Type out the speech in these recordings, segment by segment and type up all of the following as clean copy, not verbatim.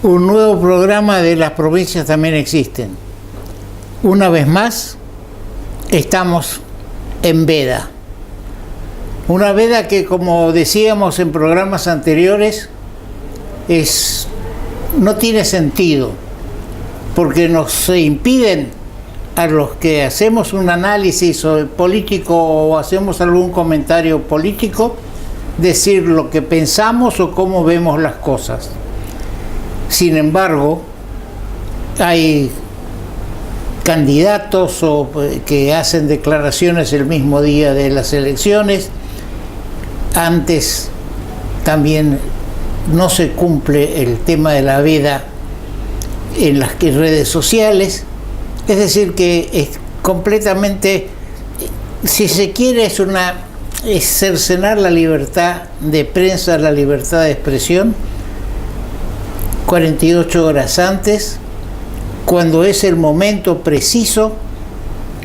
Un nuevo programa de Las Provincias También Existen. Una vez más, estamos en veda. Una veda que, como decíamos en programas anteriores, no tiene sentido, porque nos impiden a los que hacemos un análisis político o hacemos algún comentario político decir lo que pensamos o cómo vemos las cosas. Sin embargo, hay candidatos que hacen declaraciones el mismo día de las elecciones. Antes también no se cumple el tema de la veda en las redes sociales. Es decir, que es completamente, si se quiere, es cercenar la libertad de prensa, la libertad de expresión, 48 horas antes, cuando es el momento preciso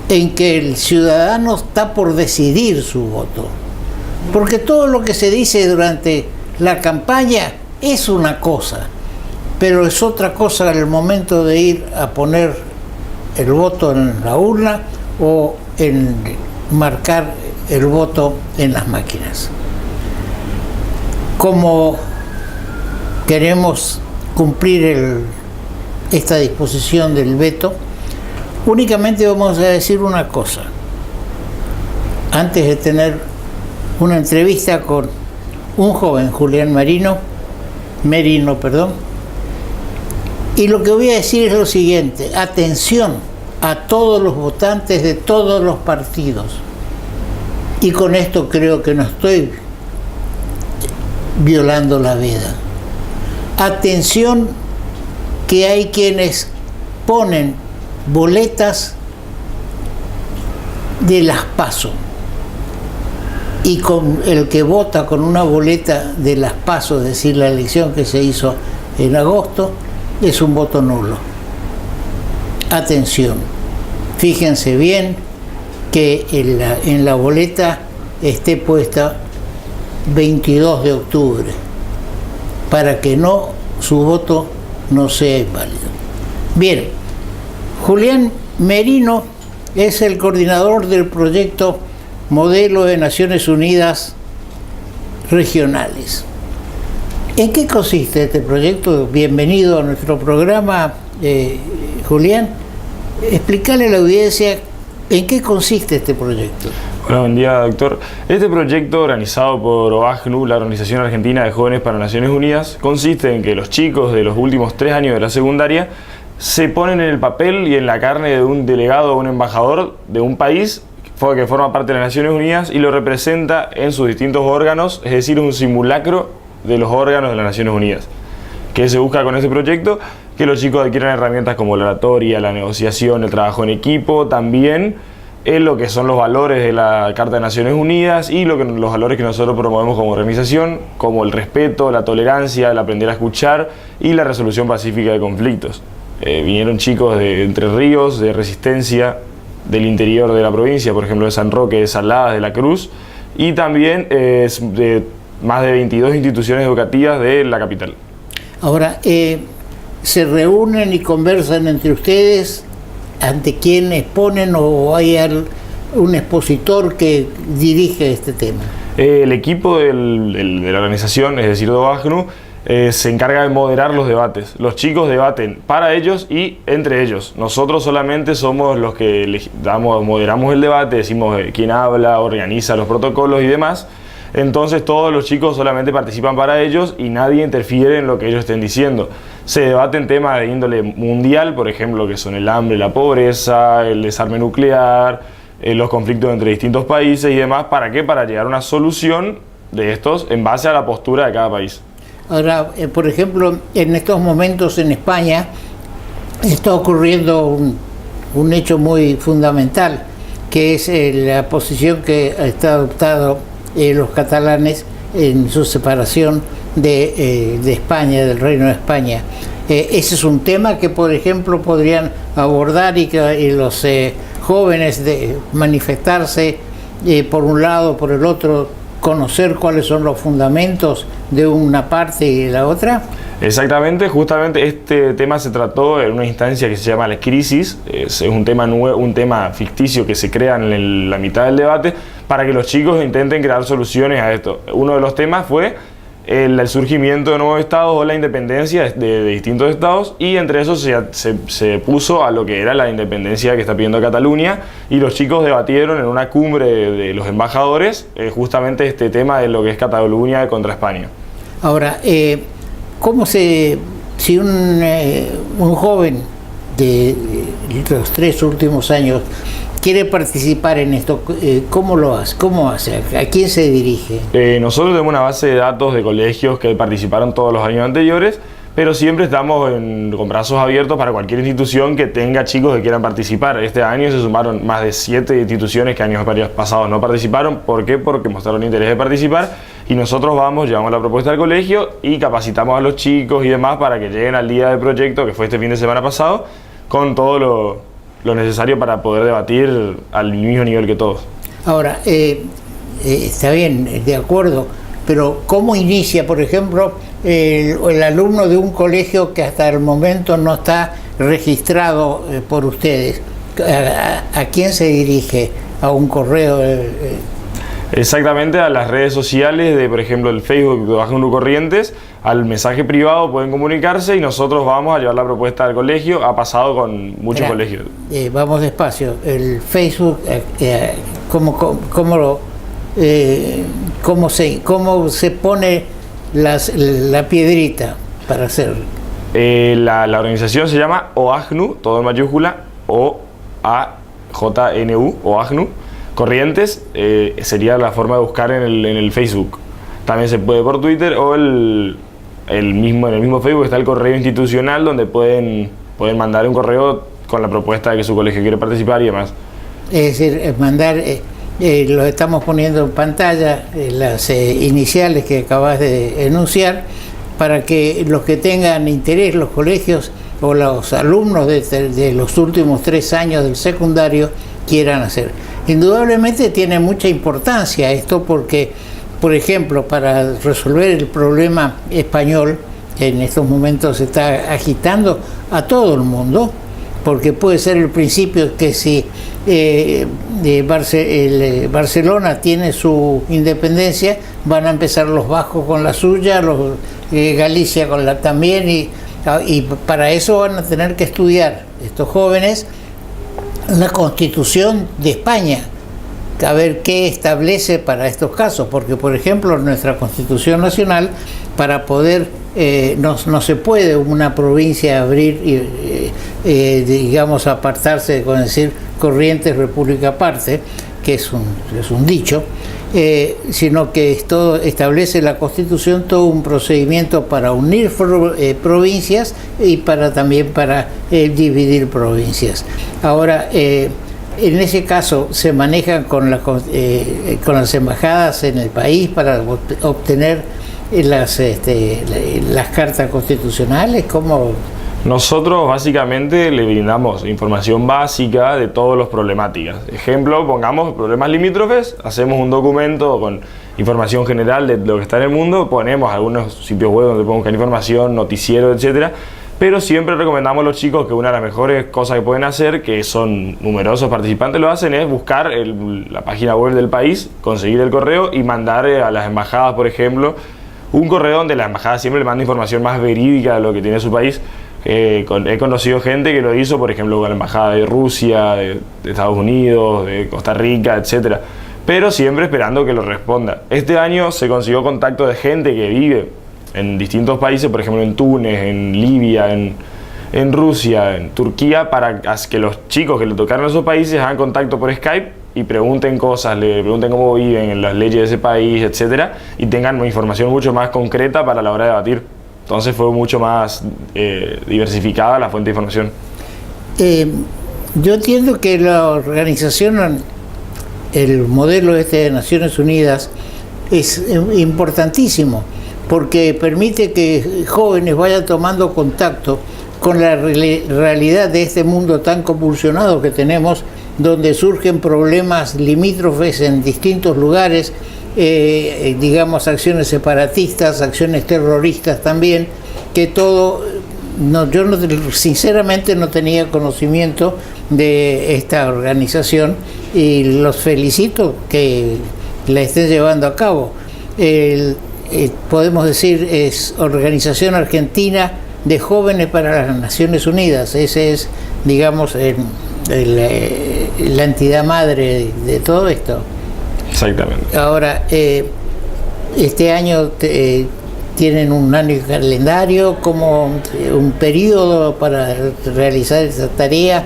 en que el ciudadano está por decidir su voto. Porque todo lo que se dice durante la campaña es una cosa, pero es otra cosa en el momento de ir a poner el voto en la urna o en marcar el voto en las máquinas. Como queremos cumplir esta disposición del veto, únicamente vamos a decir una cosa. Antes de tener una entrevista con un joven, Julián Merino, y lo que voy a decir es lo siguiente: atención a todos los votantes de todos los partidos. Y con esto creo que no estoy violando la veda. Atención, que hay quienes ponen boletas de las PASO, y con el que vota con una boleta de las PASO, es decir, la elección que se hizo en agosto, es un voto nulo. Atención, fíjense bien que en la boleta esté puesta 22 de octubre, para que su voto no sea inválido. Bien, Julián Merino es el coordinador del proyecto Modelo de Naciones Unidas Regionales. ¿En qué consiste este proyecto? Bienvenido a nuestro programa, Julián. Explícale a la audiencia en qué consiste este proyecto. Hola, buen día, doctor. Este proyecto, organizado por OAJNU, la Organización Argentina de Jóvenes para Naciones Unidas, consiste en que los chicos de los últimos 3 años de la secundaria se ponen en el papel y en la carne de un delegado o un embajador de un país que forma parte de las Naciones Unidas y lo representa en sus distintos órganos, es decir, un simulacro de los órganos de las Naciones Unidas. ¿Qué se busca con este proyecto? Que los chicos adquieran herramientas como la oratoria, la negociación, el trabajo en equipo, también en lo que son los valores de la Carta de Naciones Unidas y los valores que nosotros promovemos como organización, como el respeto, la tolerancia, el aprender a escuchar y la resolución pacífica de conflictos. Vinieron chicos de Entre Ríos, de Resistencia, del interior de la provincia, por ejemplo de San Roque, de Saladas, de La Cruz, y también de más de 22 instituciones educativas de la capital. Ahora, ¿se reúnen y conversan entre ustedes? ¿Ante quién exponen o hay un expositor que dirige este tema? El equipo de la organización, es decir, de OAJNU, se encarga de moderar los debates. Los chicos debaten para ellos y entre ellos. Nosotros solamente somos los que moderamos el debate, decimos quién habla, organiza los protocolos y demás. Entonces todos los chicos solamente participan para ellos y nadie interfiere en lo que ellos estén diciendo. Se debaten temas de índole mundial, por ejemplo, que son el hambre, la pobreza, el desarme nuclear, los conflictos entre distintos países y demás. ¿Para qué? Para llegar a una solución de estos en base a la postura de cada país. Ahora, por ejemplo, en estos momentos en España está ocurriendo un hecho muy fundamental, que es la posición que está adoptado los catalanes en su separación de España, del Reino de España. Ese es un tema que, por ejemplo, podrían abordar y los jóvenes manifestarse por un lado, por el otro, conocer cuáles son los fundamentos de una parte y de la otra. Exactamente, justamente este tema se trató en una instancia que se llama la crisis, es un tema nuevo, un tema ficticio que se crea en la mitad del debate para que los chicos intenten crear soluciones a esto. Uno de los temas fue el surgimiento de nuevos estados o la independencia de distintos estados, y entre esos se puso a lo que era la independencia que está pidiendo Cataluña, y los chicos debatieron en una cumbre de los embajadores justamente este tema de lo que es Cataluña contra España. Ahora, si un joven de los 3 últimos años quiere participar en esto, ¿cómo lo hace? ¿Cómo hace? ¿A quién se dirige? Nosotros tenemos una base de datos de colegios que participaron todos los años anteriores, pero siempre estamos con brazos abiertos para cualquier institución que tenga chicos que quieran participar. Este año se sumaron más de 7 instituciones que años pasados no participaron. ¿Por qué? Porque mostraron interés de participar, y nosotros llevamos la propuesta al colegio y capacitamos a los chicos y demás para que lleguen al día del proyecto, que fue este fin de semana pasado, con todo lo necesario para poder debatir al mismo nivel que todos. Ahora, está bien, de acuerdo, pero ¿cómo inicia, por ejemplo, el alumno de un colegio que hasta el momento no está registrado por ustedes? ¿A quién se dirige? ¿A un correo? Exactamente, a las redes sociales de, por ejemplo, el Facebook de AGNU Corrientes, al mensaje privado pueden comunicarse y nosotros vamos a llevar la propuesta al colegio. Ha pasado con muchos colegios. Vamos despacio. El Facebook, ¿cómo se pone la piedrita para hacerlo? La organización se llama OAGNU, todo en mayúscula, OAJNU, OAGNU Corrientes. Sería la forma de buscar en el Facebook. También se puede por Twitter o en el mismo Facebook está el correo institucional, donde pueden mandar un correo con la propuesta de que su colegio quiere participar y demás. Es decir, mandar, lo estamos poniendo en pantalla, las iniciales que acabas de enunciar, para que los que tengan interés, los colegios o los alumnos de los últimos 3 años del secundario quieran hacer. Indudablemente tiene mucha importancia esto porque, por ejemplo, para resolver el problema español, en estos momentos se está agitando a todo el mundo, porque puede ser el principio que si Barcelona tiene su independencia, van a empezar los vascos con la suya, Galicia con la también, y para eso van a tener que estudiar estos jóvenes la Constitución de España, a ver qué establece para estos casos, porque por ejemplo nuestra Constitución Nacional, para poder, no se puede una provincia abrir y digamos apartarse con decir Corrientes República aparte, que es un dicho, sino que esto establece la Constitución todo un procedimiento para unir provincias y también para dividir provincias. Ahora, en ese caso se manejan con las embajadas en el país para obtener las cartas constitucionales. ¿Cómo? Nosotros básicamente le brindamos información básica de todas las problemáticas. Ejemplo, pongamos problemas limítrofes, hacemos un documento con información general de lo que está en el mundo, ponemos algunos sitios web donde podemos buscar información, noticieros, etcétera. Pero siempre recomendamos a los chicos que una de las mejores cosas que pueden hacer, que son numerosos participantes lo hacen, es buscar la página web del país, conseguir el correo y mandar a las embajadas, por ejemplo, un correo donde la embajada siempre le manda información más verídica de lo que tiene su país. He conocido gente que lo hizo, por ejemplo, con la embajada de Rusia, de Estados Unidos, de Costa Rica, etcétera, pero siempre esperando que lo responda. Este año se consiguió contacto de gente que vive en distintos países, por ejemplo en Túnez, en Libia, en Rusia, en Turquía, para que los chicos que le tocaron a esos países hagan contacto por Skype y pregunten cosas, le pregunten cómo viven, en las leyes de ese país, etcétera, y tengan una información mucho más concreta para la hora de debatir. Entonces fue mucho más diversificada la fuente de información. Yo entiendo que la organización, el modelo de Naciones Unidas, es importantísimo, porque permite que jóvenes vayan tomando contacto con la realidad de este mundo tan convulsionado que tenemos, donde surgen problemas limítrofes en distintos lugares, digamos acciones separatistas, acciones terroristas también, que todo, no, yo no, sinceramente no tenía conocimiento de esta organización y los felicito que la estén llevando a cabo. Podemos decir, es Organización Argentina de Jóvenes para las Naciones Unidas. Ese es, digamos, la entidad madre de todo esto. Exactamente. Ahora, este año tienen un año calendario, como un periodo para realizar esa tarea,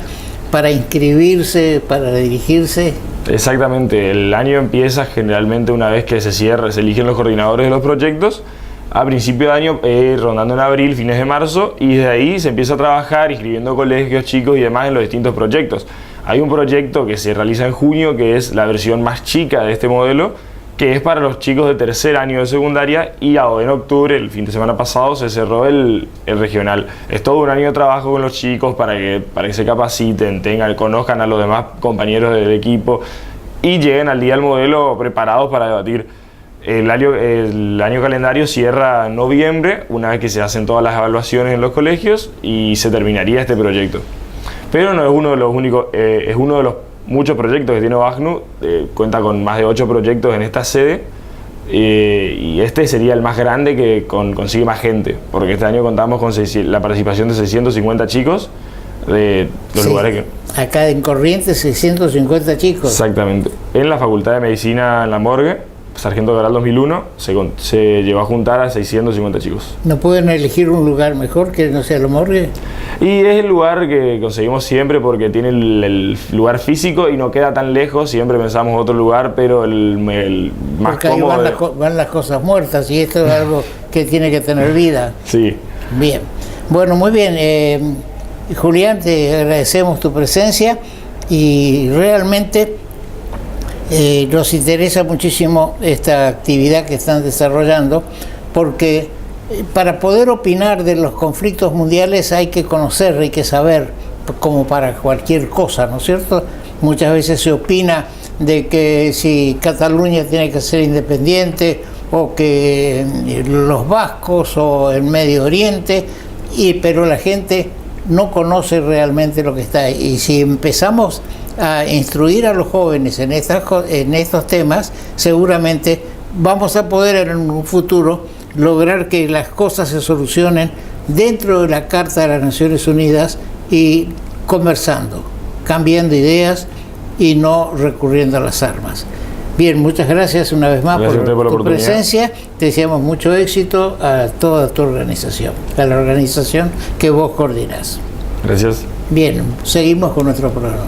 para inscribirse, para dirigirse. Exactamente, el año empieza generalmente una vez que se cierra, se eligen los coordinadores de los proyectos, a principio de año, rondando en abril, fines de marzo, y de ahí se empieza a trabajar inscribiendo colegios, chicos y demás en los distintos proyectos. Hay un proyecto que se realiza en junio, que es la versión más chica de este modelo, que es para los chicos de tercer año de secundaria, y ahora en octubre, el fin de semana pasado, se cerró el regional. Es todo un año de trabajo con los chicos para que se capaciten, conozcan a los demás compañeros del equipo y lleguen al día del modelo preparados para debatir. El año calendario cierra en noviembre, una vez que se hacen todas las evaluaciones en los colegios, y se terminaría este proyecto. Pero no es uno de los únicos, es uno de los muchos proyectos que tiene OACNU, cuenta con más de 8 proyectos en esta sede, y este sería el más grande que consigue más gente, porque este año contamos con la participación de 650 chicos de los lugares que... Acá en Corrientes 650 chicos. Exactamente. En la Facultad de Medicina en La Morgue, Sargento Cabral 2001, se llevó a juntar a 650 chicos. ¿No pueden elegir un lugar mejor que no sea La Morgue? Y es el lugar que conseguimos siempre porque tiene el lugar físico y no queda tan lejos. Siempre pensamos otro lugar, pero el más porque cómodo... Porque ahí van las cosas muertas y esto es algo que tiene que tener vida. Sí. Bien. Bueno, muy bien. Julián, te agradecemos tu presencia y realmente... nos interesa muchísimo esta actividad que están desarrollando, porque para poder opinar de los conflictos mundiales hay que conocer, hay que saber, como para cualquier cosa, ¿no es cierto? Muchas veces se opina de que si Cataluña tiene que ser independiente, o que los vascos, o el Medio Oriente, pero la gente no conoce realmente lo que está ahí. Y si empezamos a instruir a los jóvenes en estos temas, seguramente vamos a poder en un futuro lograr que las cosas se solucionen dentro de la Carta de las Naciones Unidas y conversando, cambiando ideas y no recurriendo a las armas. Bien, muchas gracias una vez más por tu presencia. Te deseamos mucho éxito a toda tu organización, a la organización que vos coordinas. Gracias. Bien, seguimos con nuestro programa.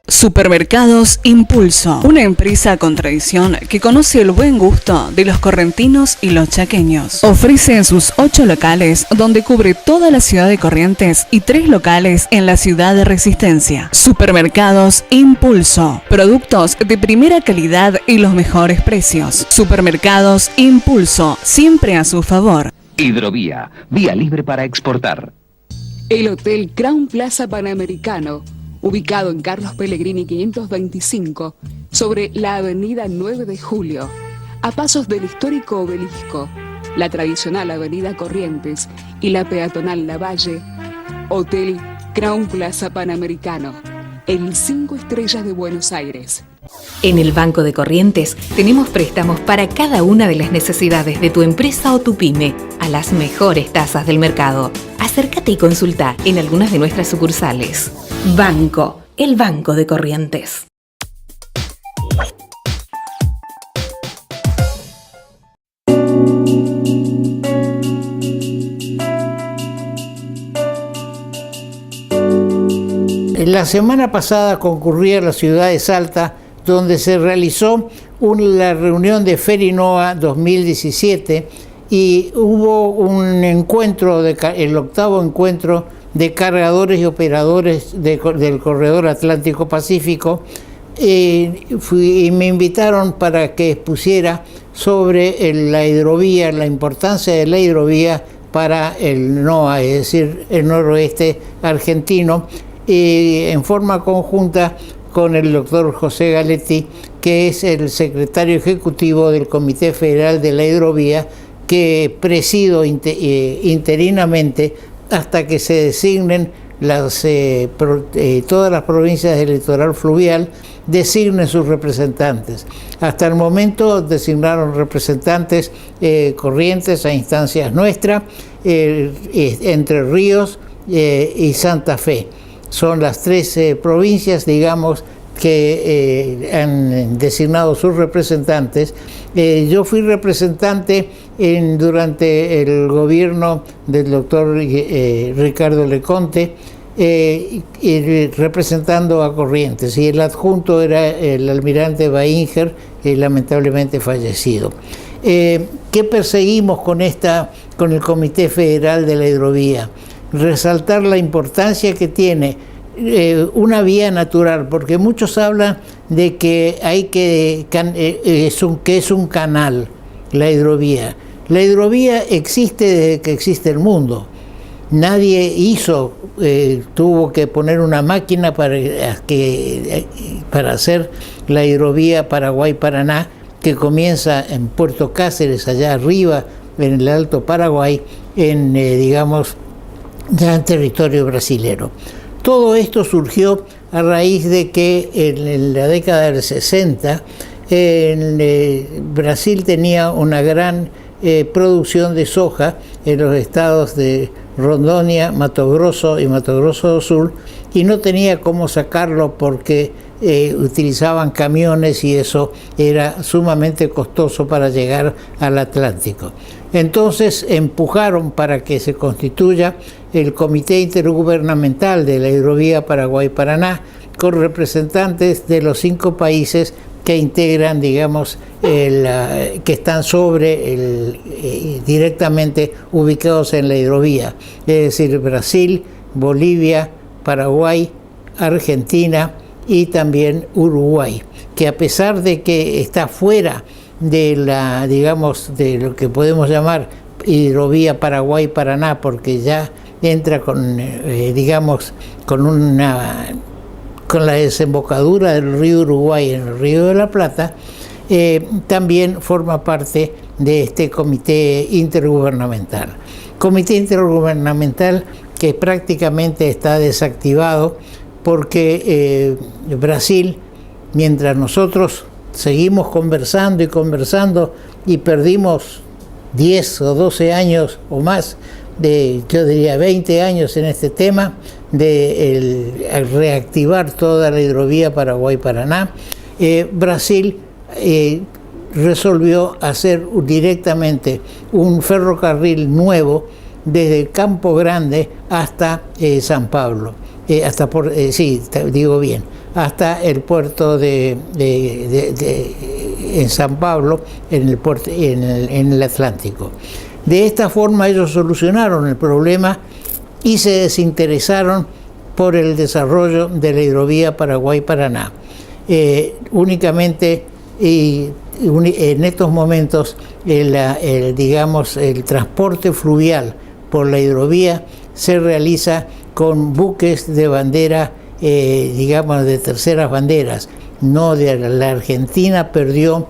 Supermercados Impulso, una empresa con tradición que conoce el buen gusto de los correntinos y los chaqueños. Ofrece en sus 8 locales, donde cubre toda la ciudad de Corrientes, y 3 locales en la ciudad de Resistencia. Supermercados Impulso, productos de primera calidad y los mejores precios. Supermercados Impulso, siempre a su favor. Hidrovía, vía libre para exportar. El Hotel Crown Plaza Panamericano, ubicado en Carlos Pellegrini 525, sobre la avenida 9 de Julio, a pasos del histórico obelisco, la tradicional avenida Corrientes y la peatonal Lavalle. Hotel Crown Plaza Panamericano, el 5 estrellas de Buenos Aires. En el Banco de Corrientes tenemos préstamos para cada una de las necesidades de tu empresa o tu pyme, a las mejores tasas del mercado. Acércate y consulta en algunas de nuestras sucursales. Banco, el Banco de Corrientes. La semana pasada concurrí a la ciudad de Salta, donde se realizó la reunión de Ferinoa 2017 y hubo un encuentro, el 8º encuentro de cargadores y operadores del Corredor Atlántico Pacífico, y me invitaron para que expusiera sobre la hidrovía, la importancia de la hidrovía para el NOA, es decir, el noroeste argentino, y en forma conjunta con el doctor José Galetti, que es el secretario ejecutivo del Comité Federal de la Hidrovía, que presido interinamente hasta que se designen todas las provincias del litoral fluvial, designen sus representantes. Hasta el momento designaron representantes Corrientes a instancias nuestras, Entre Ríos y Santa Fe. Son las tres provincias, digamos, que han designado sus representantes. Yo fui representante durante el gobierno del doctor Ricardo Leconte, representando a Corrientes, y el adjunto era el almirante Bainger, lamentablemente fallecido. ¿Qué perseguimos con el Comité Federal de la Hidrovía? Resaltar la importancia que tiene una vía natural, porque muchos hablan de que es un canal, la hidrovía. La hidrovía existe desde que existe el mundo. Nadie tuvo que poner una máquina para hacer la hidrovía Paraguay-Paraná, que comienza en Puerto Cáceres, allá arriba, en el Alto Paraguay, digamos, ya en territorio brasilero. Todo esto surgió a raíz de que en la década del 60 Brasil tenía una gran producción de soja en los estados de Rondônia, Mato Grosso y Mato Grosso do Sul, y no tenía cómo sacarlo porque utilizaban camiones y eso era sumamente costoso para llegar al Atlántico. Entonces empujaron para que se constituya el Comité Intergubernamental de la Hidrovía Paraguay-Paraná, con representantes de los 5 países que integran, digamos, que están directamente ubicados en la hidrovía, es decir, Brasil, Bolivia, Paraguay, Argentina y también Uruguay, que a pesar de que está fuera de de lo que podemos llamar hidrovía Paraguay-Paraná, porque ya entra con la desembocadura del río Uruguay en el río de la Plata, también forma parte de este comité intergubernamental. Comité intergubernamental que prácticamente está desactivado porque Brasil, mientras nosotros seguimos conversando y perdimos 10 o 12 años o más, yo diría 20 años en este tema, de reactivar toda la hidrovía Paraguay-Paraná, Brasil resolvió hacer directamente un ferrocarril nuevo desde Campo Grande hasta San Pablo, hasta el puerto en San Pablo, en el Atlántico. De esta forma ellos solucionaron el problema y se desinteresaron por el desarrollo de la hidrovía Paraguay-Paraná. Únicamente en estos momentos el transporte fluvial por la hidrovía se realiza con buques de bandera, de terceras banderas. No, la Argentina perdió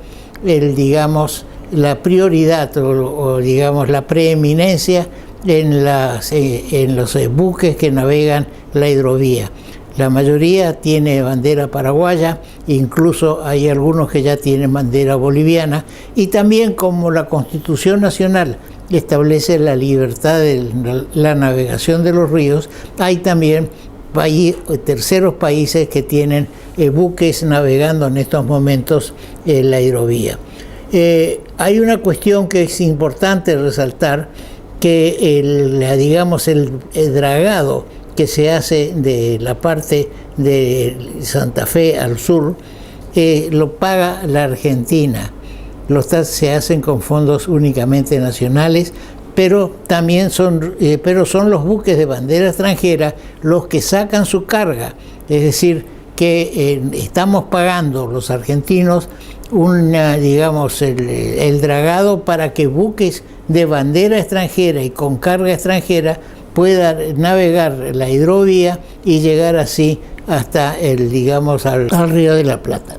la prioridad o la preeminencia en los buques que navegan la hidrovía. La mayoría tiene bandera paraguaya, incluso hay algunos que ya tienen bandera boliviana, y también como la Constitución Nacional establece la libertad de la navegación de los ríos, hay también terceros países que tienen buques navegando en estos momentos en la hidrovía. Hay una cuestión que es importante resaltar, que el dragado que se hace de la parte de Santa Fe al sur lo paga la Argentina. Se hacen con fondos únicamente nacionales, pero también son los buques de bandera extranjera los que sacan su carga, es decir, que estamos pagando los argentinos el dragado para que buques de bandera extranjera y con carga extranjera puedan navegar la hidrovía y llegar así hasta al Río de la Plata,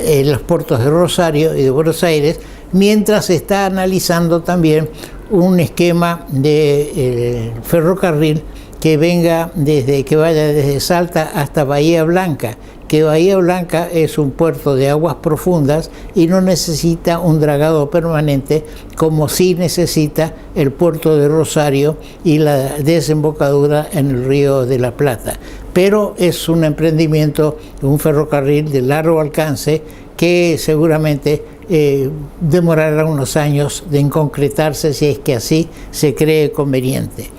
en los puertos de Rosario y de Buenos Aires, mientras se está analizando también un esquema de ferrocarril que vaya desde Salta hasta Bahía Blanca, que Bahía Blanca es un puerto de aguas profundas y no necesita un dragado permanente como sí necesita el puerto de Rosario y la desembocadura en el Río de la Plata. Pero es un emprendimiento, un ferrocarril de largo alcance que seguramente demorará unos años en concretarse si es que así se cree conveniente.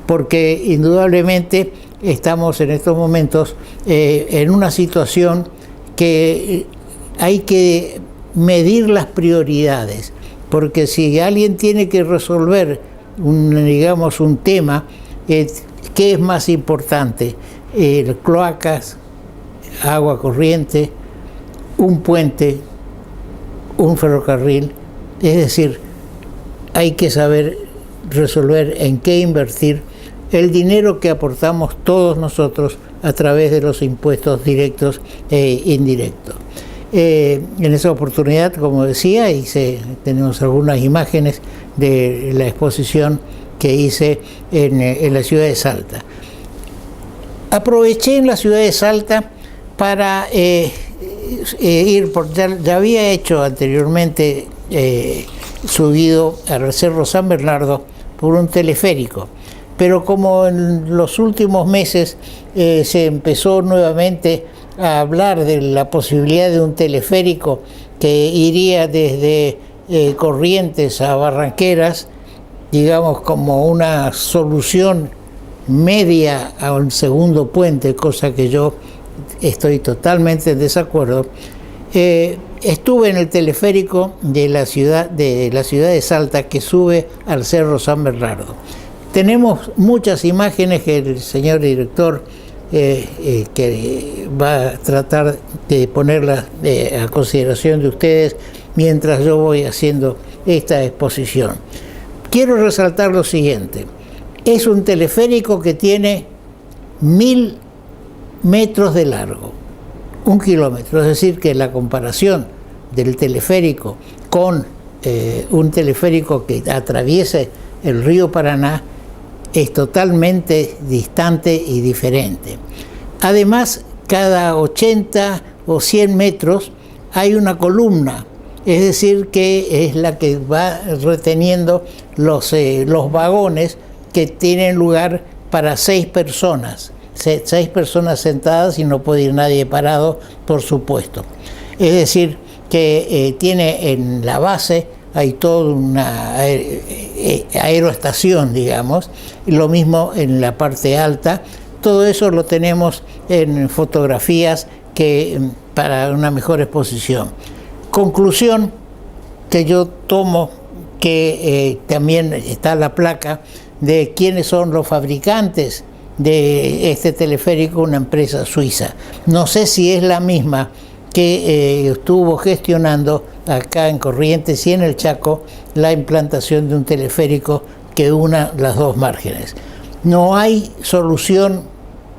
Porque indudablemente estamos en estos momentos en una situación que hay que medir las prioridades, porque si alguien tiene que resolver un tema, ¿qué es más importante? Cloacas, agua corriente, un puente, un ferrocarril, es decir, hay que saber resolver en qué invertir el dinero que aportamos todos nosotros a través de los impuestos directos e indirectos. En esa oportunidad, como decía, tenemos algunas imágenes de la exposición que hice en la ciudad de Salta. Aproveché en la ciudad de Salta para ya había hecho anteriormente subido al Cerro San Bernardo por un teleférico, pero como en los últimos meses se empezó nuevamente a hablar de la posibilidad de un teleférico que iría desde Corrientes a Barranqueras, digamos como una solución media a un segundo puente, cosa que yo estoy totalmente en desacuerdo. Estuve en el teleférico de la ciudad de Salta que sube al Cerro San Bernardo. Tenemos muchas imágenes que el señor director que va a tratar de ponerlas a consideración de ustedes mientras yo voy haciendo esta exposición. Quiero resaltar lo siguiente: es un teleférico que tiene 1000 metros de largo, 1 kilómetro, es decir que la comparación del teleférico con un teleférico que atraviese el río Paraná es totalmente distante y diferente. Además, cada 80 o 100 metros hay una columna, es decir, que es la que va reteniendo los vagones que tienen lugar para 6 personas. 6 personas sentadas y no puede ir nadie parado, por supuesto. Es decir, que tiene en la base, hay toda una aeroestación, digamos, y lo mismo en la parte alta. Todo eso lo tenemos en fotografías para una mejor exposición. Conclusión que yo tomo, que también está la placa de quiénes son los fabricantes de este teleférico, una empresa suiza. No sé si es la misma que estuvo gestionando acá en Corrientes y en el Chaco la implantación de un teleférico que una las dos márgenes. No hay solución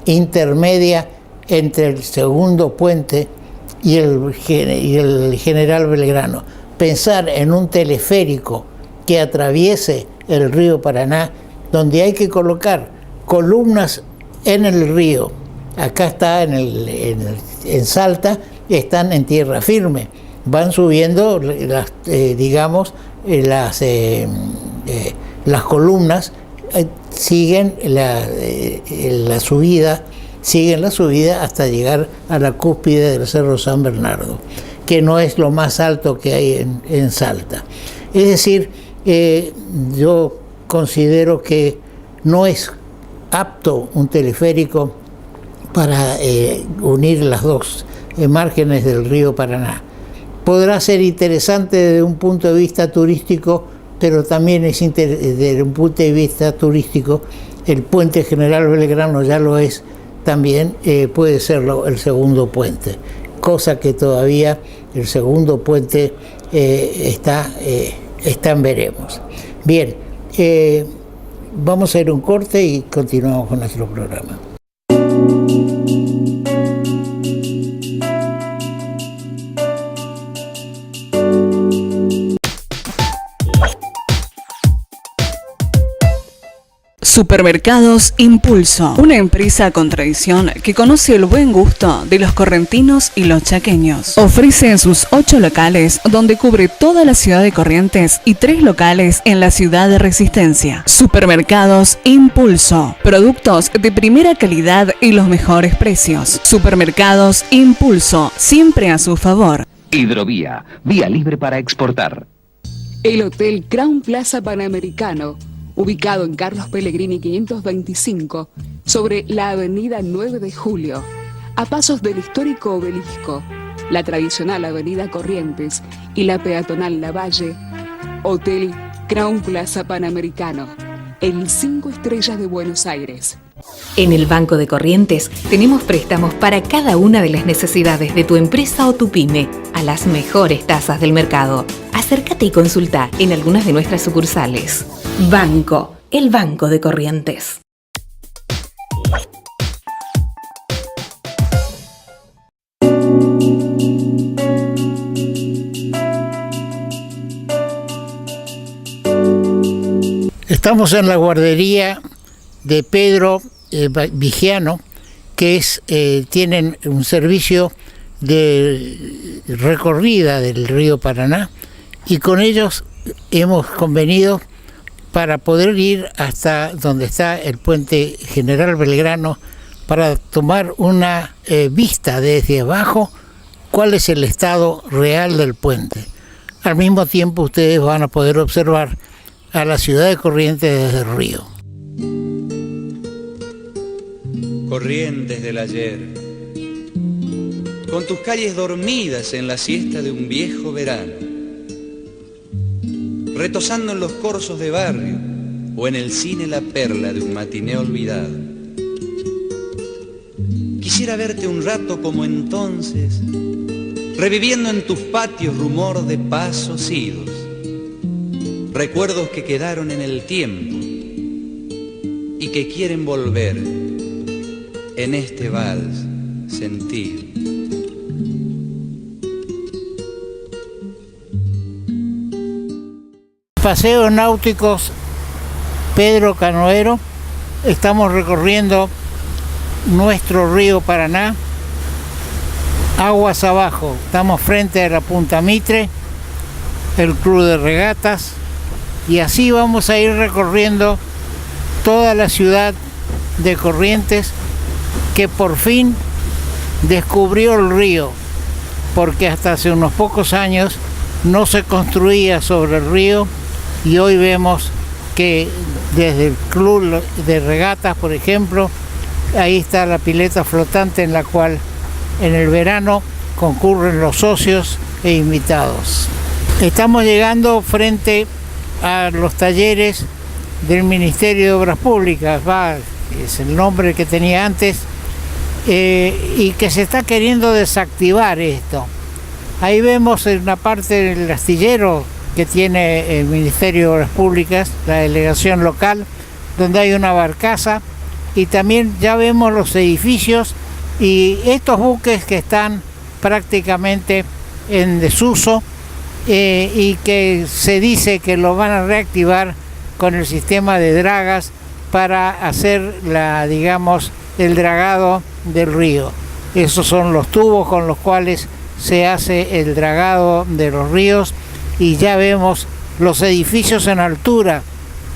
intermedia entre el segundo puente y el General Belgrano. Pensar en un teleférico que atraviese el río Paraná, donde hay que colocar columnas en el río. Acá está en Salta, están en tierra firme, van subiendo las columnas, siguen la subida hasta llegar a la cúspide del Cerro San Bernardo, que no es lo más alto que hay en Salta. Es decir, yo considero que no es apto un teleférico para unir las dos márgenes del río Paraná. Podrá ser interesante desde un punto de vista turístico, pero también es desde un punto de vista turístico. El puente General Belgrano ya lo es, también puede serlo el segundo puente, cosa que todavía el segundo puente está en veremos. Bien, vamos a ir a un corte y continuamos con nuestro programa. Supermercados Impulso, una empresa con tradición que conoce el buen gusto de los correntinos y los chaqueños. Ofrece en sus 8 locales, donde cubre toda la ciudad de Corrientes, y 3 locales en la ciudad de Resistencia. Supermercados Impulso, productos de primera calidad y los mejores precios. Supermercados Impulso, siempre a su favor. Hidrovía, vía libre para exportar. El Hotel Crown Plaza Panamericano, ubicado en Carlos Pellegrini 525, sobre la avenida 9 de Julio, a pasos del histórico Obelisco, la tradicional avenida Corrientes y la peatonal Lavalle. Hotel Crown Plaza Panamericano, el 5 estrellas de Buenos Aires. En el Banco de Corrientes tenemos préstamos para cada una de las necesidades de tu empresa o tu pyme, a las mejores tasas del mercado. Acércate y consulta en algunas de nuestras sucursales. Banco, el Banco de Corrientes. Estamos en la guardería de Pedro Vigiano, que tienen un servicio de recorrida del río Paraná, y con ellos hemos convenido para poder ir hasta donde está el puente General Belgrano para tomar una vista desde abajo cuál es el estado real del puente. Al mismo tiempo ustedes van a poder observar a la ciudad de Corrientes desde el río. Corrientes del ayer, con tus calles dormidas en la siesta de un viejo verano, retosando en los corsos de barrio o en el cine la perla de un matiné olvidado. Quisiera verte un rato como entonces, reviviendo en tus patios rumor de pasos idos, recuerdos que quedaron en el tiempo y que quieren volver en este vals sentido. Paseos náuticos Pedro Canoero. Estamos recorriendo nuestro río Paraná, aguas abajo. Estamos frente a la Punta Mitre, el Club de Regatas, y así vamos a ir recorriendo toda la ciudad de Corrientes, que por fin descubrió el río, porque hasta hace unos pocos años no se construía sobre el río, y hoy vemos que desde el Club de Regatas, por ejemplo, ahí está la pileta flotante en la cual en el verano concurren los socios e invitados. Estamos llegando frente a los talleres del Ministerio de Obras Públicas, es el nombre que tenía antes, y que se está queriendo desactivar esto. Ahí vemos en una parte del astillero que tiene el Ministerio de Obras Públicas, la delegación local, donde hay una barcaza, y también ya vemos los edificios y estos buques que están prácticamente en desuso, y que se dice que lo van a reactivar con el sistema de dragas para hacer el dragado del río. Esos son los tubos con los cuales se hace el dragado de los ríos, y ya vemos los edificios en altura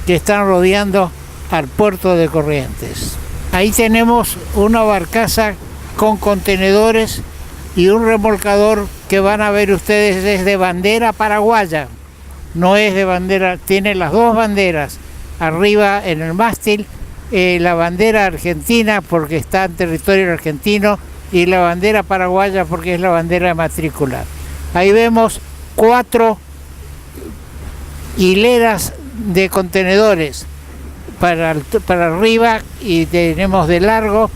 que están rodeando al puerto de Corrientes. Ahí tenemos una barcaza con contenedores y un remolcador que van a ver ustedes es de bandera paraguaya, no es de bandera, tiene las dos banderas arriba en el mástil, la bandera argentina porque está en territorio argentino y la bandera paraguaya porque es la bandera matrícula. Ahí vemos 4 hileras de contenedores para arriba, y tenemos de largo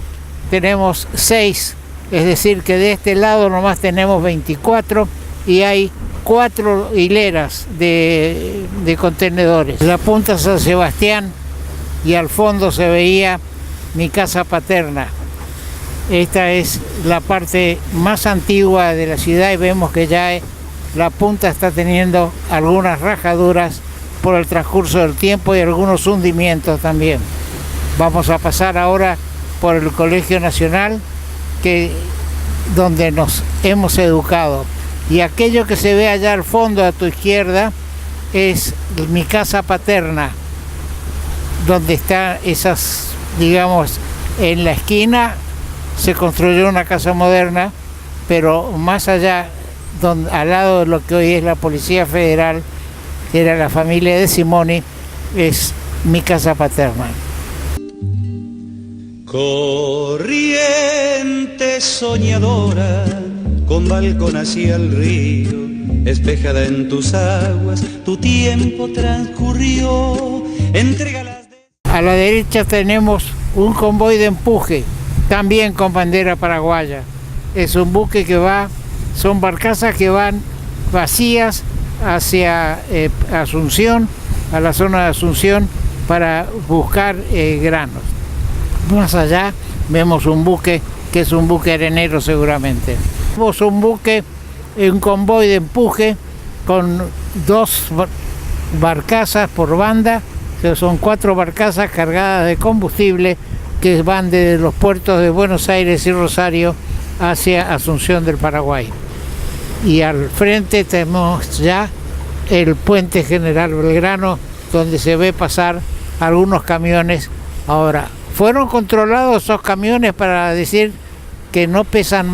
tenemos 6, es decir que de este lado nomás tenemos 24 y hay 4 hileras de contenedores. La punta San Sebastián y al fondo se veía mi casa paterna. Esta es la parte más antigua de la ciudad y vemos que ya la punta está teniendo algunas rajaduras por el transcurso del tiempo y algunos hundimientos también. Vamos a pasar ahora por el Colegio Nacional, donde nos hemos educado. Y aquello que se ve allá al fondo a tu izquierda es mi casa paterna, donde está esas, digamos, en la esquina se construyó una casa moderna, pero más allá, al lado de lo que hoy es la Policía Federal, era la familia de Simoni, es mi casa paterna. Corriente soñadora, con balcón hacia el río, espejada en tus aguas, tu tiempo transcurrió. A la derecha tenemos un convoy de empuje, también con bandera paraguaya. Es un buque que va, son barcazas que van vacías hacia Asunción, a la zona de Asunción, para buscar granos. Más allá vemos un buque que es un buque arenero seguramente. Vemos un buque, un convoy de empuje con 2 barcazas por banda, que son 4 barcazas cargadas de combustible que van desde los puertos de Buenos Aires y Rosario hacia Asunción del Paraguay. Y al frente tenemos ya el puente General Belgrano, donde se ve pasar algunos camiones. Ahora, ¿fueron controlados esos camiones para decir que no llevan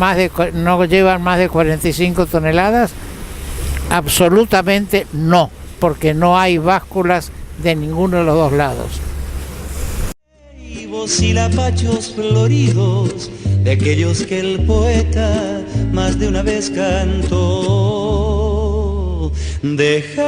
más de 45 toneladas? Absolutamente no, porque no hay básculas de ninguno de los dos lados. Y lapachos floridos, de aquellos que el poeta más de una vez cantó. Déjame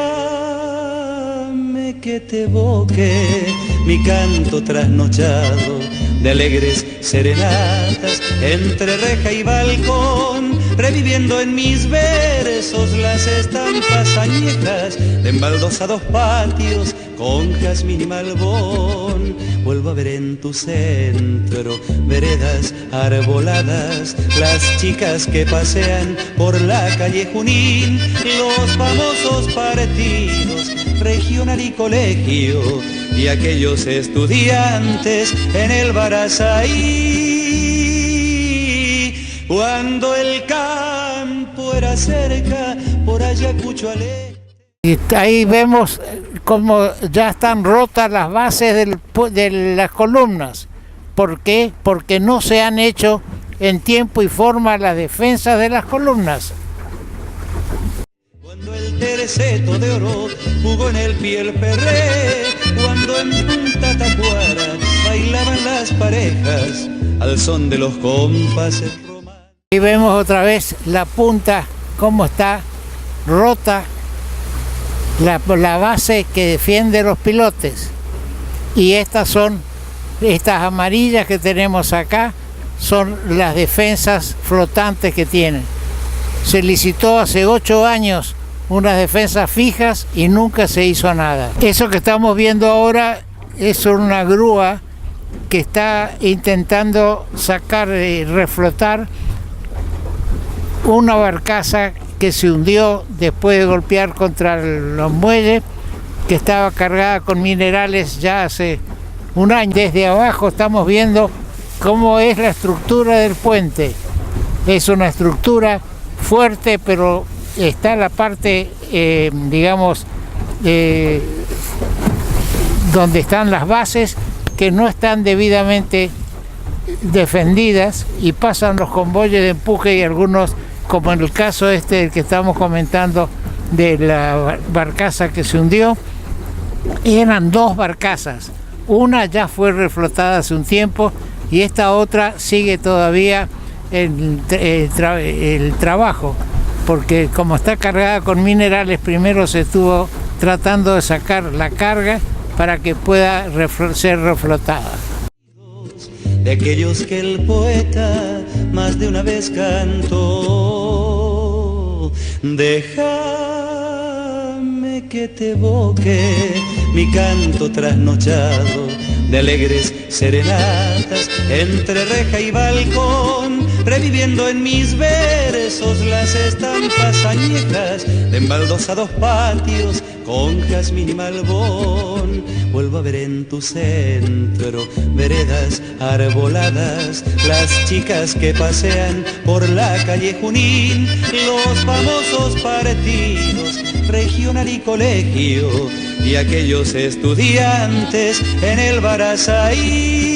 que te evoque mi canto trasnochado de alegres serenatas entre reja y balcón, reviviendo en mis versos las estampas añejas de embaldosados patios con jazmín y malbón. Vuelvo a ver en tu centro veredas arboladas, las chicas que pasean por la calle Junín, los famosos partidos regional y colegio, y aquellos estudiantes en el Barazaí, cuando el campo era cerca por Ayacucho al este. Y ahí vemos cómo ya están rotas las bases de las columnas. ¿Por qué? Porque no se han hecho en tiempo y forma las defensas de las columnas. Cuando el terceto de oro jugó en el pie el perré, cuando en Punta Tacuara bailaban las parejas al son de los compases romanos. Y vemos otra vez la punta, cómo está rota la base que defiende los pilotes. Y estas amarillas que tenemos acá son las defensas flotantes que tienen. Se licitó hace 8 años unas defensas fijas y nunca se hizo nada. Eso que estamos viendo ahora es una grúa que está intentando sacar y reflotar una barcaza que se hundió después de golpear contra los muelles, que estaba cargada con minerales ya hace un año. Desde abajo estamos viendo cómo es la estructura del puente. Es una estructura fuerte, pero está la parte, donde están las bases, que no están debidamente defendidas, y pasan los convoyes de empuje y algunos, como en el caso del que estamos comentando, de la barcaza que se hundió. Eran 2 barcazas, una ya fue reflotada hace un tiempo y esta otra sigue todavía el trabajo, porque como está cargada con minerales, primero se estuvo tratando de sacar la carga para que pueda ser reflotada. de aquellos que el poeta más de una vez cantó. Déjame que te evoque mi canto trasnochado de alegres serenatas entre reja y balcón, reviviendo en mis versos las estampas añejas de embaldosados patios con jazmín y malbón. Vuelvo a ver en tu centro veredas arboladas, las chicas que pasean por la calle Junín, los famosos partidos regional y colegio, y aquellos estudiantes en el Barazaí.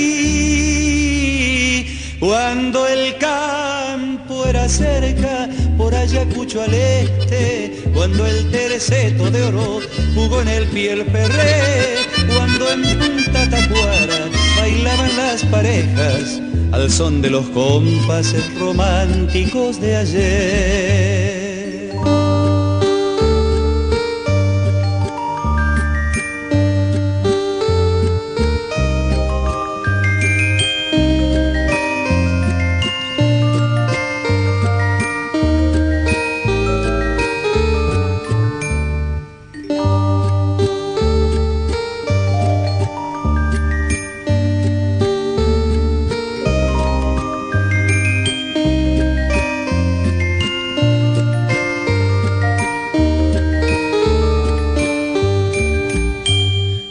Cuando el campo era cerca, por Ayacucho al este, cuando el terceto de oro jugó en el Piel Ferré, cuando en Punta Tacuara bailaban las parejas al son de los compases románticos de ayer.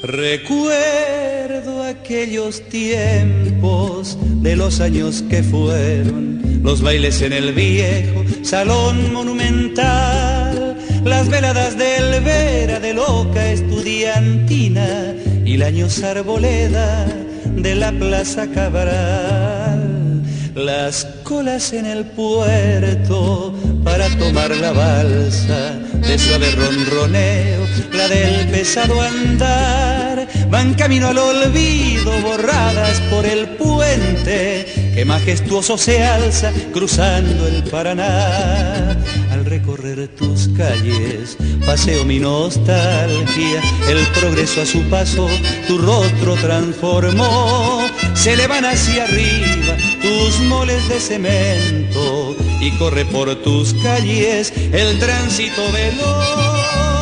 Recuerdo aquellos tiempos de los años que fueron, los bailes en el viejo salón monumental, las veladas del Vera de loca estudiantina y la añosa arboleda de la Plaza Cabral, las colas en el puerto para tomar la balsa de suave ronroneo, la del pesado andar, van camino al olvido borradas por el puente que majestuoso se alza cruzando el Paraná. Al recorrer tus calles paseo mi nostalgia, el progreso a su paso tu rostro transformó, se elevan hacia arriba tus moles de cemento y corre por tus calles el tránsito veloz,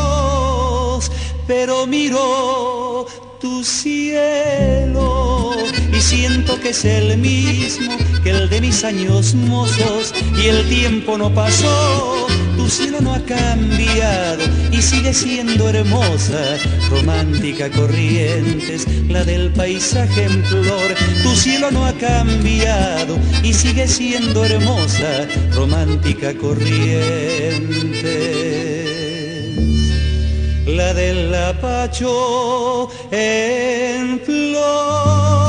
pero miro tu cielo y siento que es el mismo que el de mis años mozos, y el tiempo no pasó, tu cielo no ha cambiado y sigue siendo hermosa, romántica Corrientes, la del paisaje en flor. Tu cielo no ha cambiado y sigue siendo hermosa, romántica Corrientes, la del Apacho en flor.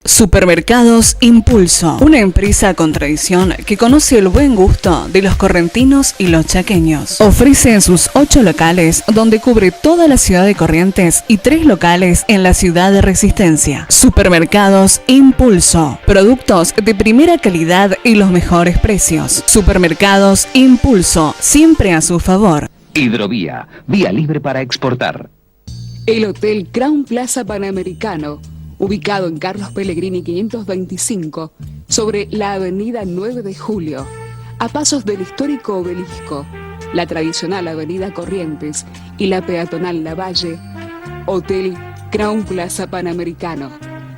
Supermercados Impulso, una empresa con tradición que conoce el buen gusto de los correntinos y los chaqueños. Ofrece en sus 8 locales, donde cubre toda la ciudad de Corrientes, y 3 locales en la ciudad de Resistencia. Supermercados Impulso, productos de primera calidad y los mejores precios. Supermercados Impulso, siempre a su favor. Hidrovía, vía libre para exportar. El Hotel Crown Plaza Panamericano, ubicado en Carlos Pellegrini 525, sobre la avenida 9 de Julio, a pasos del histórico Obelisco, la tradicional avenida Corrientes y la peatonal Lavalle. Hotel Crown Plaza Panamericano,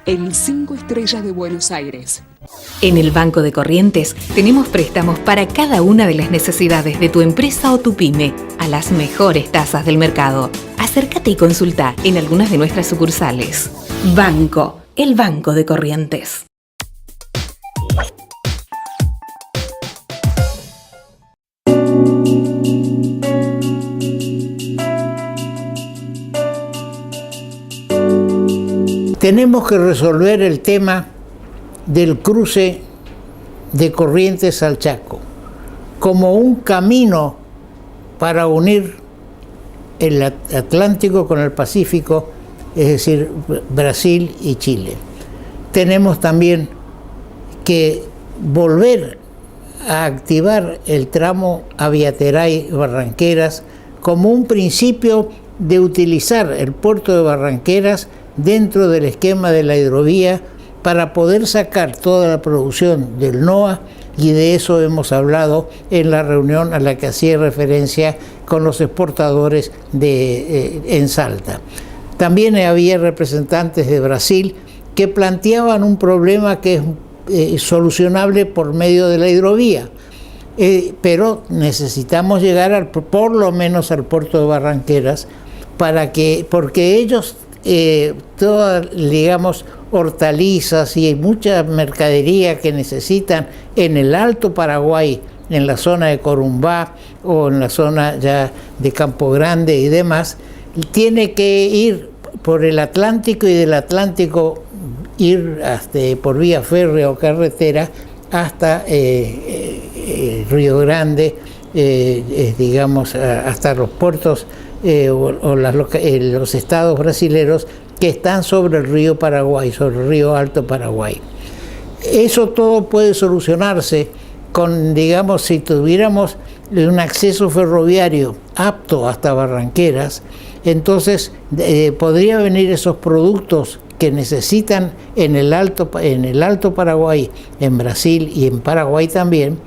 el 5 estrellas de Buenos Aires. En el Banco de Corrientes tenemos préstamos para cada una de las necesidades de tu empresa o tu pyme, a las mejores tasas del mercado. Acércate y consulta en algunas de nuestras sucursales. Banco, el Banco de Corrientes. Tenemos que resolver el tema del cruce de Corrientes al Chaco como un camino para unir el Atlántico con el Pacífico, es decir, Brasil y Chile. Tenemos también que volver a activar el tramo Aviateray-Barranqueras como un principio de utilizar el puerto de Barranqueras dentro del esquema de la hidrovía para poder sacar toda la producción del NOA, y de eso hemos hablado en la reunión a la que hacía referencia con los exportadores en Salta. También había representantes de Brasil que planteaban un problema que es solucionable por medio de la hidrovía, pero necesitamos llegar por lo menos al puerto de Barranqueras porque ellos todas, digamos, hortalizas y mucha mercadería que necesitan en el Alto Paraguay, en la zona de Corumbá o en la zona ya de Campo Grande y demás, tiene que ir por el Atlántico y del Atlántico ir hasta, por vía férrea o carretera hasta Río Grande, digamos, hasta los puertos o los estados brasileros que están sobre el río Paraguay, sobre el río Alto Paraguay. Eso todo puede solucionarse con, digamos, si tuviéramos un acceso ferroviario apto hasta Barranqueras, entonces podría venir esos productos que necesitan en el Alto Paraguay, en Brasil y en Paraguay también,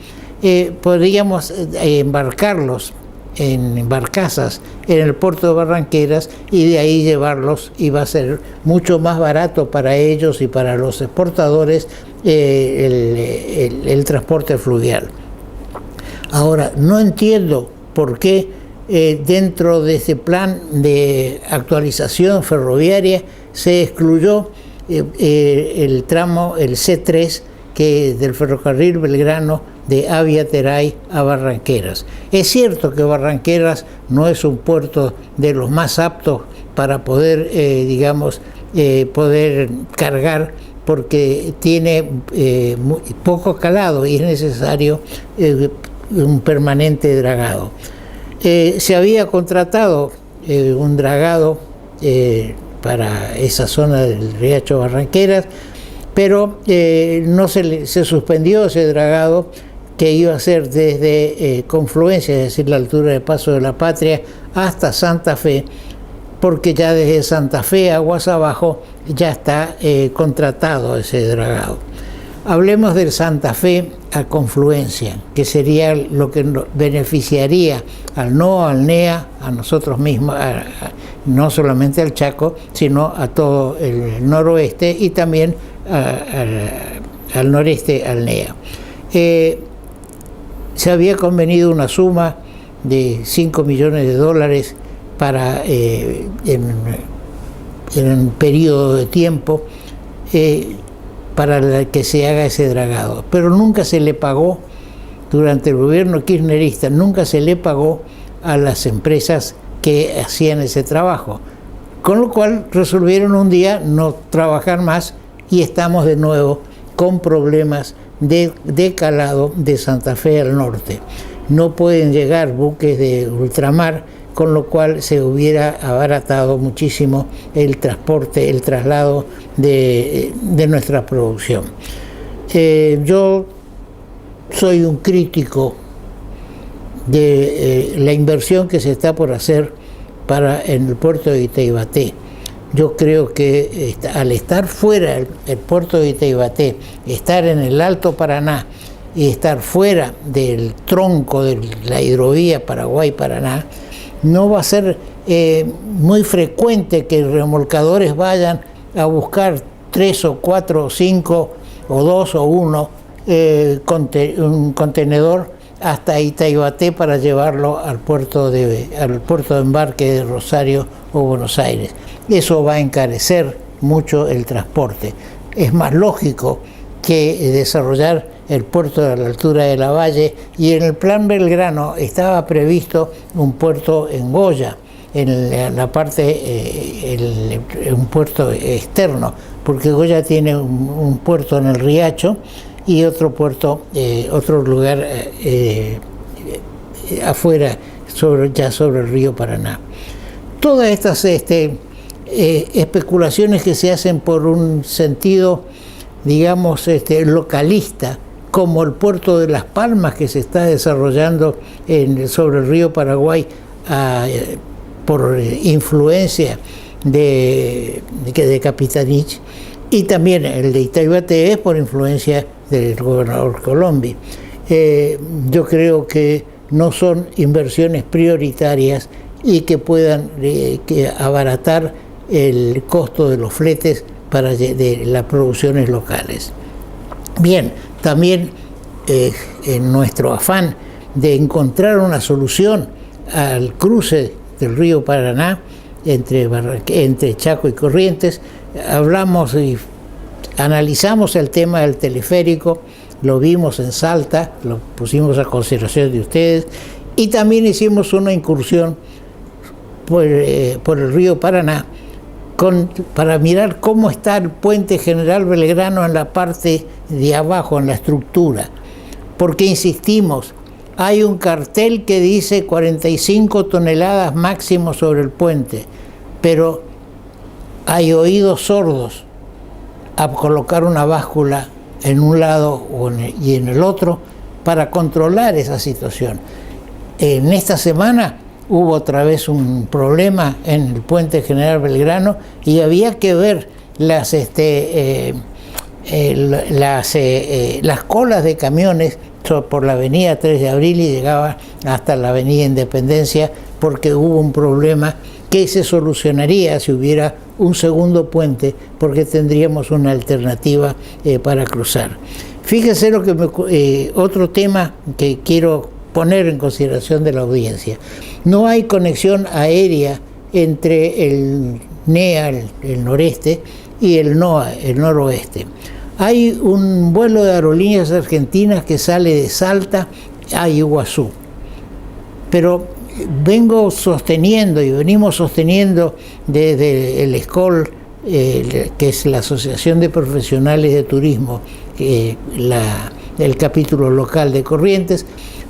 podríamos embarcarlos en barcazas en el puerto de Barranqueras y de ahí llevarlos, y va a ser mucho más barato para ellos y para los exportadores el transporte fluvial. Ahora, no entiendo por qué dentro de ese plan de actualización ferroviaria se excluyó el tramo, el C3, que del ferrocarril Belgrano de Aviateray a Barranqueras. Es cierto que Barranqueras no es un puerto de los más aptos para poder, poder cargar, porque tiene poco calado y es necesario un permanente dragado. Se había contratado un dragado para esa zona del Riacho Barranqueras, pero no se suspendió ese dragado que iba a ser desde Confluencia, es decir, la altura de Paso de la Patria, hasta Santa Fe, porque ya desde Santa Fe, aguas abajo, ya está contratado ese dragado. Hablemos del Santa Fe a Confluencia, que sería lo que beneficiaría al NOA, al NEA, a nosotros mismos, no solamente al Chaco, sino a todo el noroeste y también al noreste, al NEA. Se había convenido una suma de $5 millones para en un periodo de tiempo para que se haga ese dragado, pero nunca se le pagó, durante el gobierno kirchnerista, nunca se le pagó a las empresas que hacían ese trabajo, con lo cual resolvieron un día no trabajar más y estamos de nuevo con problemas de calado de Santa Fe al norte. No pueden llegar buques de ultramar, con lo cual se hubiera abaratado muchísimo el transporte, el traslado de nuestra producción. Yo soy un crítico de la inversión que se está por hacer en el puerto de Itaibate. Yo creo que al estar fuera el puerto de Itaibate, estar en el Alto Paraná y estar fuera del tronco de la hidrovía Paraguay-Paraná, no va a ser muy frecuente que remolcadores vayan a buscar 3 o 4 o 5 o 2 o 1 un contenedor hasta Itaibate para llevarlo al puerto de embarque de Rosario o Buenos Aires. Eso va a encarecer mucho el transporte. Es más lógico que desarrollar el puerto a la altura de la Valle, y en el plan Belgrano estaba previsto un puerto en Goya, en la parte, un puerto externo, porque Goya tiene un puerto en el Riacho y otro puerto, otro lugar afuera, sobre el río Paraná. todas estas especulaciones que se hacen por un sentido, digamos, localista, como el puerto de Las Palmas que se está desarrollando sobre el río Paraguay por influencia de Capitanich, y también el de Itaibate por influencia del gobernador Colombi. Yo creo que no son inversiones prioritarias y que puedan abaratar el costo de los fletes de las producciones locales. Bien, también en nuestro afán de encontrar una solución al cruce del río Paraná entre Chaco y Corrientes, hablamos y analizamos el tema del teleférico, lo vimos en Salta, lo pusimos a consideración de ustedes, y también hicimos una incursión por el río Paraná para mirar cómo está el puente General Belgrano en la parte de abajo, en la estructura. Porque insistimos, hay un cartel que dice 45 toneladas máximo sobre el puente, pero hay oídos sordos a colocar una báscula en un lado y en el otro para controlar esa situación. En esta semana hubo otra vez un problema en el puente General Belgrano y había que ver las colas de camiones por la avenida 3 de Abril y llegaba hasta la avenida Independencia, porque hubo un problema que se solucionaría si hubiera un segundo puente, porque tendríamos una alternativa para cruzar. Fíjese otro tema que quiero poner en consideración de la audiencia. No hay conexión aérea entre el NEA, el noreste, y el NOA, el noroeste. Hay un vuelo de aerolíneas argentinas que sale de Salta a Iguazú, pero venimos sosteniendo desde el ESCOL, que es la Asociación de Profesionales de Turismo, el capítulo local de Corrientes,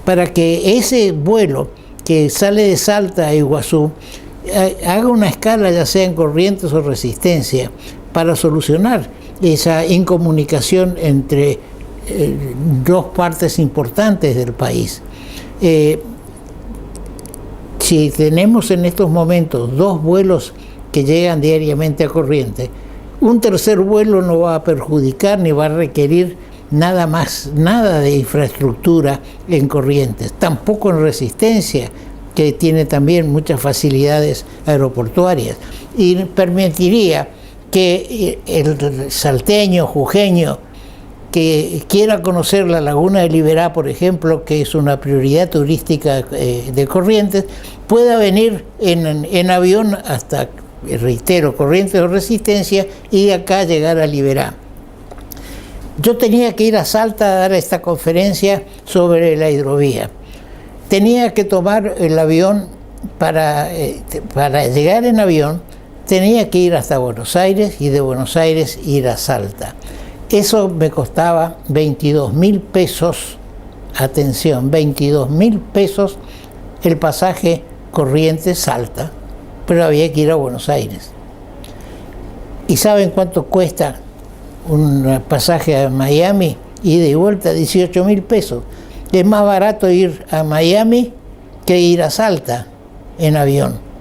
para que ese vuelo que sale de Salta a Iguazú haga una escala, ya sea en Corrientes o Resistencia, para solucionar esa incomunicación entre dos partes importantes del país. Si tenemos en estos momentos 2 vuelos que llegan diariamente a Corrientes, un tercer vuelo no va a perjudicar ni va a requerir nada de infraestructura en Corrientes, tampoco en Resistencia, que tiene también muchas facilidades aeroportuarias, y permitiría que el salteño, jujeño, que quiera conocer la laguna de Liberá, por ejemplo, que es una prioridad turística de Corrientes, pueda venir en avión hasta, reitero, Corrientes o Resistencia, y de acá llegar a Liberá. Yo tenía que ir a Salta a dar esta conferencia sobre la hidrovía. Tenía que tomar el avión para llegar en avión, tenía que ir hasta Buenos Aires y de Buenos Aires ir a Salta. Eso me costaba 22.000 pesos, atención, 22.000 pesos el pasaje Corrientes-Salta, pero había que ir a Buenos Aires. ¿Y saben cuánto cuesta un pasaje a Miami, ida y vuelta? 18.000 pesos. Es más barato ir a Miami que ir a Salta en avión.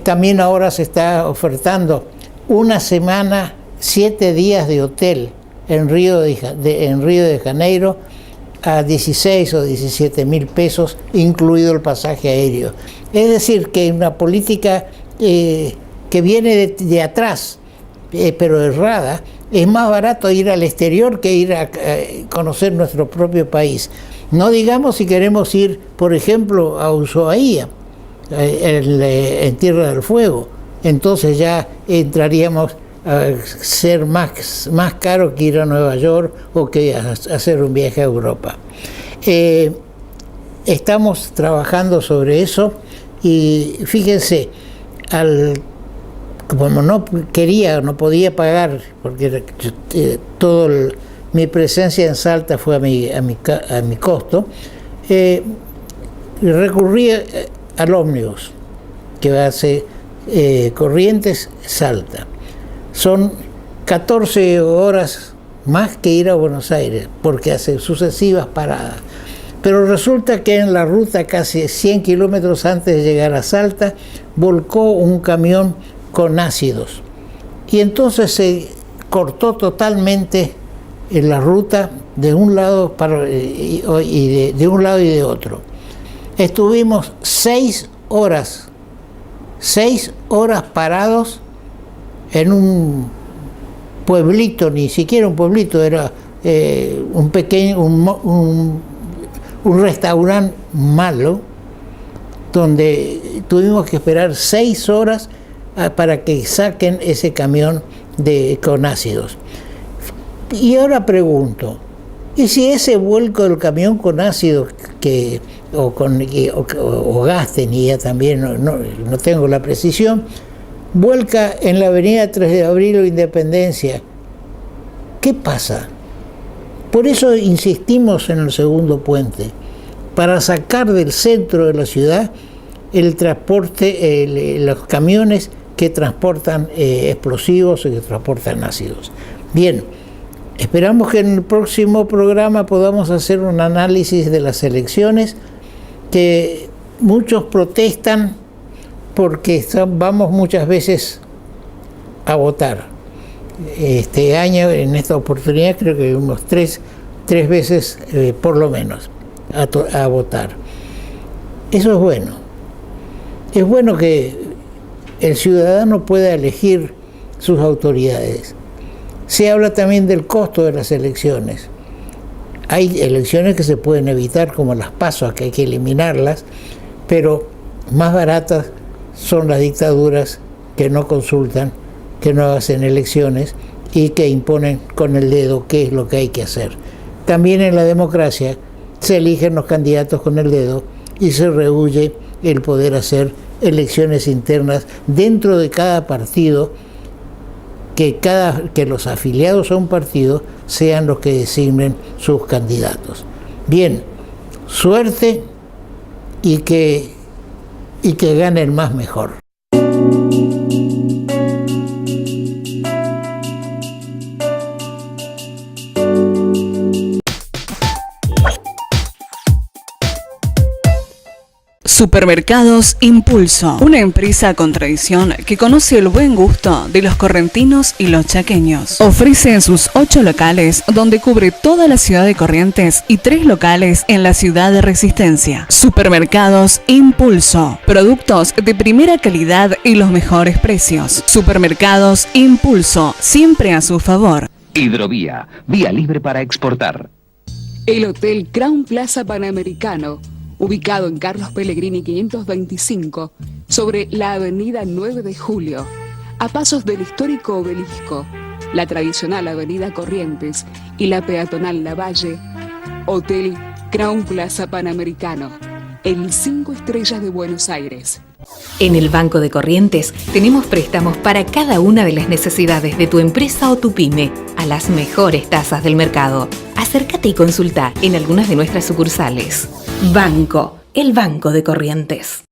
También ahora se está ofertando una semana, 7 días de hotel en Río de Janeiro a 16 o 17.000 pesos, incluido el pasaje aéreo. Es decir, que una política que viene de atrás, pero errada, es más barato ir al exterior que ir a conocer nuestro propio país. No digamos si queremos ir, por ejemplo, a Ushuaia, en Tierra del Fuego. Entonces ya entraríamos a ser más caro que ir a Nueva York o que hacer un viaje a Europa. Estamos trabajando sobre eso y fíjense, como no podía pagar, porque mi presencia en Salta fue a mi costo, recurrí al ómnibus. que hace Corrientes, Salta. Son 14 horas más que ir a Buenos Aires, porque hace sucesivas paradas. Pero resulta que en la ruta, casi 100 kilómetros antes de llegar a Salta, volcó un camión con ácidos. Y entonces se cortó totalmente en la ruta de un lado de un lado y de otro. Estuvimos 6 horas parados en un pueblito, ni siquiera un pueblito, era un pequeño, un restaurante malo, donde tuvimos que esperar 6 horas para que saquen ese camión con ácidos. Y ahora pregunto, ¿y si ese vuelco del camión con ácido o gas tenía también, no tengo la precisión, vuelca en la avenida 3 de Abril o Independencia? ¿Qué pasa? Por eso insistimos en el segundo puente, para sacar del centro de la ciudad el transporte, los camiones que transportan explosivos o que transportan ácidos. Bien, esperamos que en el próximo programa podamos hacer un análisis de las elecciones, que muchos protestan porque vamos muchas veces a votar. Este año, en esta oportunidad, creo que unos tres veces por lo menos a votar. Eso es bueno. Es bueno que el ciudadano pueda elegir sus autoridades. Se habla también del costo de las elecciones. Hay elecciones que se pueden evitar, como las PASO, que hay que eliminarlas, pero más baratas son las dictaduras que no consultan, que no hacen elecciones y que imponen con el dedo qué es lo que hay que hacer. También en la democracia se eligen los candidatos con el dedo y se rehúye el poder hacer elecciones internas dentro de cada partido, que los afiliados a un partido sean los que designen sus candidatos. Bien, suerte y que gane el más mejor. Supermercados Impulso, una empresa con tradición que conoce el buen gusto de los correntinos y los chaqueños. Ofrece en sus 8 locales, donde cubre toda la ciudad de Corrientes, y 3 locales en la ciudad de Resistencia. Supermercados Impulso, productos de primera calidad y los mejores precios. Supermercados Impulso, siempre a su favor. Hidrovía, vía libre para exportar. El Hotel Crown Plaza Panamericano, ubicado en Carlos Pellegrini 525, sobre la avenida 9 de Julio, a pasos del histórico obelisco, la tradicional avenida Corrientes y la peatonal Lavalle. Hotel Crown Plaza Panamericano, el 5 estrellas de Buenos Aires. En el Banco de Corrientes tenemos préstamos para cada una de las necesidades de tu empresa o tu pyme, a las mejores tasas del mercado. Acércate y consulta en algunas de nuestras sucursales. Banco, el Banco de Corrientes.